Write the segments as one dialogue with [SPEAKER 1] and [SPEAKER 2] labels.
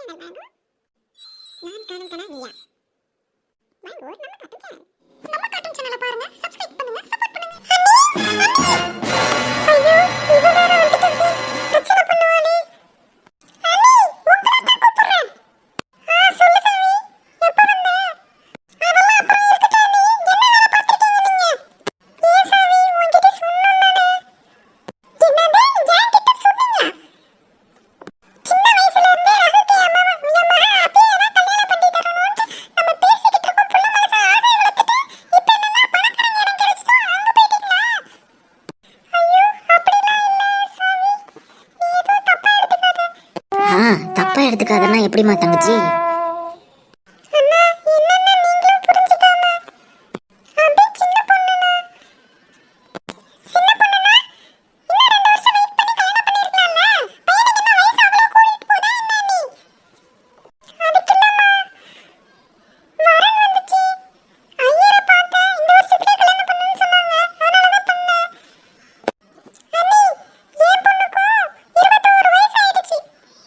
[SPEAKER 1] Channel வாங்க. நான் காணும் கனா நீயா வாங்க ஒரு நம்ம காட்டும் சேனலை பாருங்க, சப்ஸ்கிரைப் பண்ணுங்க, சப்போர்ட் பண்ணுங்க. ஐயோ இவ வேற வந்துட்டு பிரச்சனை பண்ணுவாளே. அண்ணி உங்களை தான் கூப்பிடுறேன். சொல்லு சாமி, எப்ப வந்த? அதெல்லாம் அப்புறம் இருக்கட்டும் அண்ணி, என்ன வேலை பார்த்துருக்கீங்க நீங்க? ஏன் சாமி உன்கிட்ட சொன்னோம் தானே? என்னது என்கிட்ட சொன்னீங்களா? சின்ன வயசுல இருந்தே ரகுக்கு என் மகன் அப்படியே தான் கல்யாணம் பண்ணி தரணும்னு நம்ம பேசிக்கிட்டு இருக்கோம். புள்ள மனசு ஆசை வளர்த்துட்டு இப்ப என்னன்னா பணக்காரங்க இடம் கிடைச்சிட்டா அங்க போயிட்டீங்களா? ஐயோ அப்படிலாம் இல்ல சாமி, நீ ஏதோ தப்பா எடுத்துக்காத.
[SPEAKER 2] தப்பா எடுத்துக்காதன்னா எப்படிமா தங்கச்சி?
[SPEAKER 1] அண்ணா என்னன்னா நீங்களும் புரிஞ்சுக்காம அப்படியே சின்ன பொண்ணுனா இன்னும் 2 வருஷம் வெயிட் பண்ணி கல்யாணம் பண்ணிருக்கலாம்ல. பையனுக்கு என்ன வயசு அவ்வளவு கூட்டிட்டு போதா என்ன நீ? அதுக்கு இல்லம்மா, வரன் வந்துச்சு, ஐயரை பார்த்தேன், இந்த வருஷத்துலயே கல்யாணம் பண்ணுன்னு சொன்னாங்க, அதனாலதான் பண்ணேன். அண்ணி என் பொண்ணுக்கும் 21 வயசு ஆயிடுச்சு,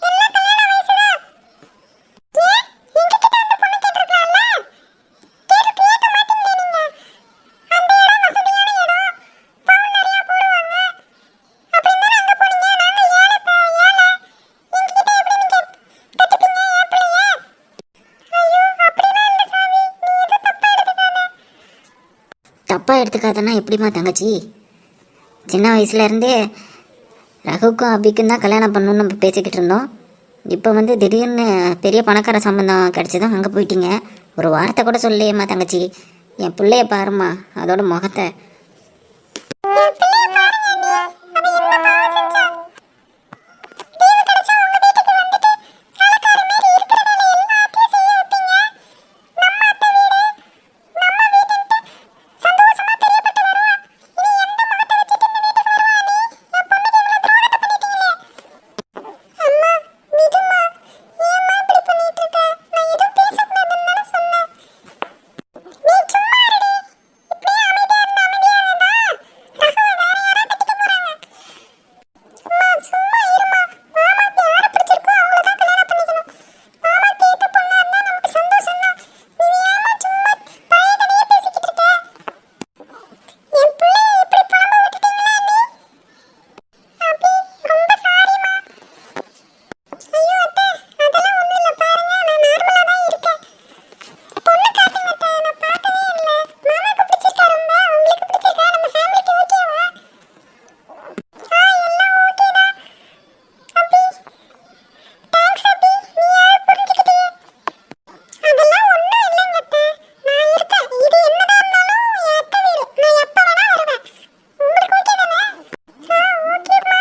[SPEAKER 1] எல்லாம் கல்யாண வயசுதான். ஏன் எங்ககிட்ட அந்த பொண்ணு கேட்டிருக்கலாம்ல? கேட்க மாட்டீங்களே நீங்க? அந்த இடம் வசதியான இடம், பவுன் நிறைய போடுவாங்க, அப்படின்னு தானே அங்க போனீங்க. நாங்க ஏழை எங்ககிட்ட எப்படி நீங்க கட்டிப்பீங்க என் பிள்ளைய? ஐயோ அப்படிலாம் இல்ல சாமி, நீ எதுவும் தப்பா எடுத்துக்காத.
[SPEAKER 2] தப்பா எடுத்துக்காதன்னா எப்படிமா தங்கச்சி? சின்ன வயசுல இருந்தே ரகுக்கும் அபிக்கும் தான் கல்யாணம் பண்ணணும்னு நம்ம பேசிக்கிட்டு இருந்தோம். இப்போ வந்து திடீர்னு பெரிய பணக்கார சம்பந்தம் கிடச்சதும் அங்கே போயிட்டீங்க. ஒரு வார்த்தை கூட சொல்லையேம்மா தங்கச்சி. என் பிள்ளைய பாரும்மா, அதோட முகத்தை.
[SPEAKER 1] என் பிள்ளைய பாருங்க அண்ணி, அவ என்ன பாவம் செஞ்சா? லீவு கிடைச்சா உங்க வீட்டுக்கு வந்துட்டு வேலைக்காரி மாரி இருக்கிற வேலை எல்லாத்தையும் செய்ய வைப்பீங்க. நம்ம அத்தை வீடு, நம்ம வீடுன்ட்டு சந்தோஷமா தெரியப்பட்டு வருவா. இனி எந்த முகத்தை வச்சுட்டு இந்த வீட்டுக்கு வருவா நீ? என் பொண்ணுக்கு இவ்வளவு துரோகத்தை பண்ணிட்டீங்களே. அம்மா விடுமா, ஏம்மா இப்படி பண்ணிட்டு இருக்க? நான் எதுவும் பேசக்கூடாதுன்னு தானே சொன்னேன். நீ சும்மா இருடி, இப்படியே அமைதியா இருந்தா அமைதியா இருந்தா ரகுவை வேற யாரா கட்டிக்க போறாங்க. அம்மா சும்மா இருமா, மாமாக்கு யாரை பிடிச்சிருக்கோ அவங்கள தான் கல்யாணம் பண்ணிக்கணும். மாமாக்கு ஏத்த பொண்ணா இருந்தா நமக்கு சந்தோஷம் தான். நீ ஏம்மா சும்மா பழைய கதையே பேசிக்கிட்டு இருக்க? என் பிள்ளைய இப்படி புலம்ப விட்டுட்டீங்களா நீ? அபி ரொம்ப சாரிம்மா. ஐயோ அத்தை, அதெல்லாம் ஒண்ணும் இல்ல, பாருங்க நான் நார்மலா தான் இருக்கேன். பொண்ணு காட்டுங்க அத்தை, நான் பார்த்ததே இல்ல. மாமாக்கு பிடிச்சிருக்கா ரொம்ப? உங்களுக்கு பிடிச்சிருக்கா? நம்ம ஃபேமிலிக்கு ஓகேவா? எல்லாம் ஓகே தான். அபி தேங்க்ஸ் அபி, நீ யாரை புரிஞ்சுக்கிட்டியே. அதெல்லாம் ஒண்ணும் இல்லைங்க அத்தை, நான் இருக்கேன். இது என்னதான் இருந்தாலும் என் அத்தை வீடு, நான் எப்ப வேணா வருவேன். உங்களுக்கு ஓகே தானே? ஓகேம்மா.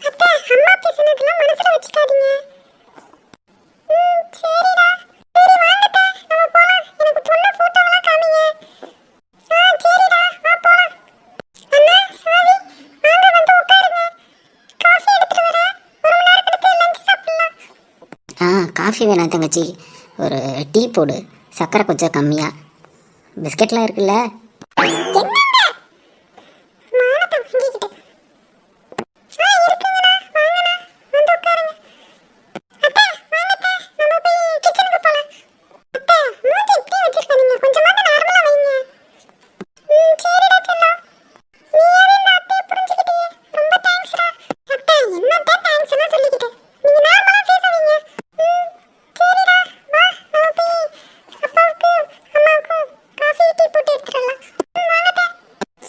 [SPEAKER 1] அத்தை அம்மா பேசுனதெல்லாம் மனசுல வச்சுக்காதீங்க. சரிடா. சரி வாங்க அத்தை, நம்ம போலாம். எனக்கு பொண்ணு போட்டோவெல்லாம் காமிங்க. சரிடா, வா போலாம். அண்ணா சாவி, வாங்க வந்து உட்காருங்க. காஃபி எடுத்துட்டு வரேன், 1 மணி நேரம் கழித்து லஞ்ச் சாப்பிடலாம்.
[SPEAKER 2] காஃபி வேணாம் தங்கச்சி, ஒரு டீ போடு, சர்க்கரை கொஞ்சம் கம்மியா. பிஸ்கெட்லாம் இருக்குல்ல?
[SPEAKER 1] என்னங்க மானத்தை வாங்கிக்கிட்டு. இருக்குங்கண்ணா, வாங்கண்ணா, வந்து உட்காருங்க. அத்தை வாங்க அத்தை, நம்ம போய் கிச்சனுக்கு போலாம். அத்தை மூஞ்சி இப்படி வச்சிருக்காதீங்க, கொஞ்சமாவது நார்மலா வைங்க. சரிடா செல்லம், நீயாவே இந்த அத்தையை புரிஞ்சுக்கிட்டியே, ரொம்ப தேங்க்ஸ்டா. அத்தை என்னத்த தேங்க்ஸ் எல்லாம் சொல்லிக்கிட்டு, நீங்க நார்மலா பேச வைங்க. சரிடா, வா நம்ம போய் அப்பாவுக்கு அம்மாவுக்கும் காஃபி டீ போட்டு எடுத்துட்டு வரலாம். வாங்க அத்தை.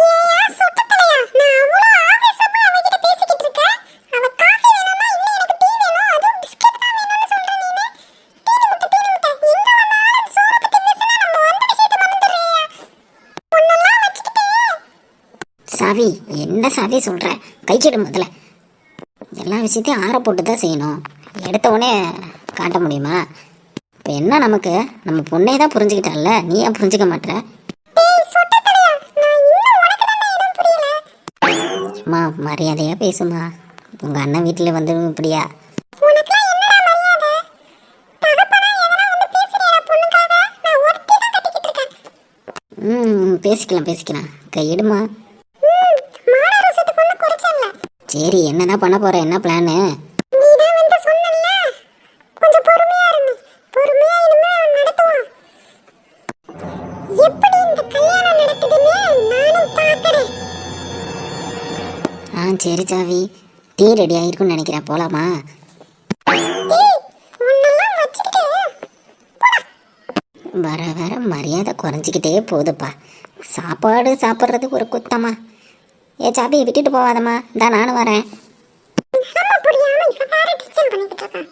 [SPEAKER 1] ஏயா சொட்ட தலையா, நான் அவ்வளோ ஆவேசமா அவகிட்ட பேசிக்கிட்டு இருக்கேன். அவ காஃபி வேணும்னா இல்ல எனக்கு டீ வேணும், அதுவும் பிஸ்கட் தான் வேணும்னு சொல்ற நீனு. தீனி முட்டை எங்க வந்தாலும் சோறு பத்தி பேசினா நம்ம வந்த விஷயத்தை மறந்துடுறியா? பொண்ணெல்லாம் வச்சுக்கிட்டு
[SPEAKER 2] சாவி, என்ன சாவி சொல்கிற? கைக்கிடு முதல்ல. எல்லா விஷயத்தையும் ஆற போட்டு தான் செய்யணும். எடுத்த உடனே காட்ட முடியுமா? இப்போ என்ன நமக்கு, நம்ம பொண்ணே தான் புரிஞ்சுக்கிட்டால, நீ ஏன் புரிஞ்சுக்க மாட்டேற?
[SPEAKER 1] டேய் சொட்ட தலையா, நான் இன்னும் உனக்கு தான் எதுவும் புரியல.
[SPEAKER 2] அம்மா மரியாதையாக பேசுமா. உங்கள் அண்ணன் வீட்டில் வந்து இப்படியா?
[SPEAKER 1] உனக்குலாம் என்னடா மரியாதை? தகப்பனா எதனா வந்து பேசுறியா பொண்ணுக்காக? நான் ஒருத்தி தான் கட்டிக்கிட்டு இருக்கேன்.
[SPEAKER 2] பேசிக்கலாம். கையிடுமா.
[SPEAKER 1] மானரசத்துக்கு ஒன்றும் குறைச்சல்ல.
[SPEAKER 2] சரி, என்னதான் பண்ண போகிற? என்ன பிளானு?
[SPEAKER 1] நீதான் வந்து சொன்னல்ல, எப்படி இந்த கல்யாணம் நடக்குதுன்னு நானும் பார்க்கறேன்.
[SPEAKER 2] சரி சாவி, டீ ரெடி ஆகிருக்குன்னு நினைக்கிறேன், போகலாமா?
[SPEAKER 1] டேய், உன்னெல்லாம் வச்சுக்கிட்டு
[SPEAKER 2] வர வர மரியாதை குறைஞ்சிக்கிட்டே போகுதுப்பா. சாப்பாடு சாப்பிட்றதுக்கு ஒரு குத்தமா? ஏ சாப்பி, விட்டுட்டு போவாதம்மா, இந்தா நானும் வரேன்.
[SPEAKER 1] நம்ம புரியாம இவ வேற டென்ஷன் பண்ணிக்கிட்டு இருக்கான்.